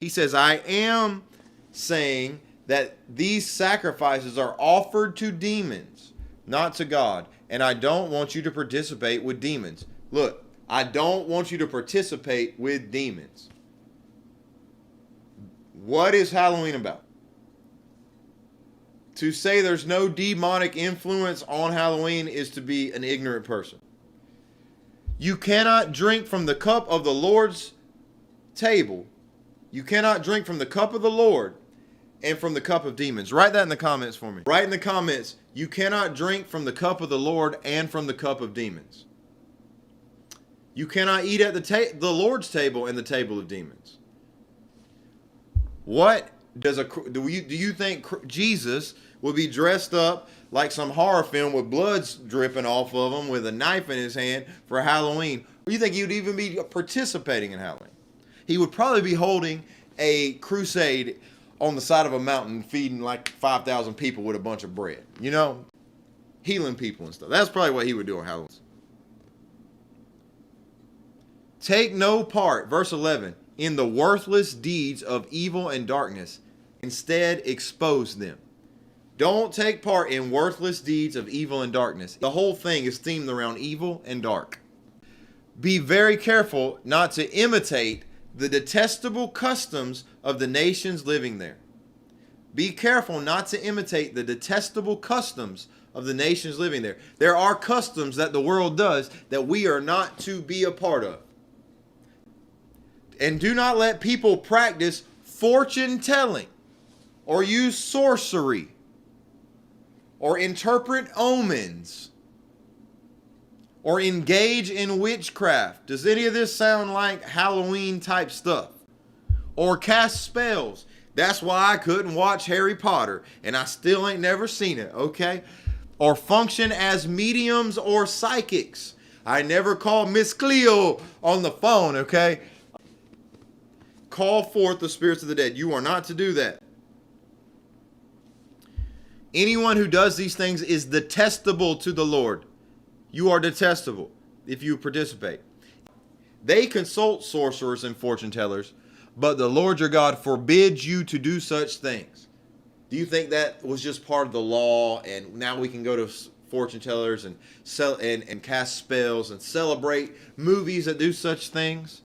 He says, I am saying that these sacrifices are offered to demons, not to God. And I don't want you to participate with demons. Look, I don't want you to participate with demons. What is Halloween about? To say there's no demonic influence on Halloween is to be an ignorant person. You cannot drink from the cup of the Lord's table. You cannot drink from the cup of the Lord and from the cup of demons. Write that in the comments for me. Write in the comments, you cannot drink from the cup of the Lord and from the cup of demons. You cannot eat at the Lord's table and the table of demons. What does do you think Jesus would be dressed up like some horror film with blood dripping off of him with a knife in his hand for Halloween? Or you think he would even be participating in Halloween? He would probably be holding a crusade on the side of a mountain feeding like 5,000 people with a bunch of bread. You know? Healing people and stuff. That's probably what he would do on Halloween. Take no part, verse 11, in the worthless deeds of evil and darkness. Instead, expose them. Don't take part in worthless deeds of evil and darkness. The whole thing is themed around evil and dark. Be very careful not to imitate the detestable customs of the nations living there. Be careful not to imitate the detestable customs of the nations living there. There are customs that the world does that we are not to be a part of. And do not let people practice fortune telling or use sorcery or interpret omens or engage in witchcraft. Does any of this sound like Halloween type stuff? Or cast spells. That's why I couldn't watch Harry Potter, and I still ain't never seen it, okay? Or function as mediums or psychics. I never called Miss Cleo on the phone, okay? Call forth the spirits of the dead. You are not to do that. Anyone who does these things is detestable to the Lord. You are detestable if you participate. They consult sorcerers and fortune tellers, but the Lord your God forbids you to do such things. Do you think that was just part of the law, and now we can go to fortune tellers and sell and cast spells and celebrate movies that do such things?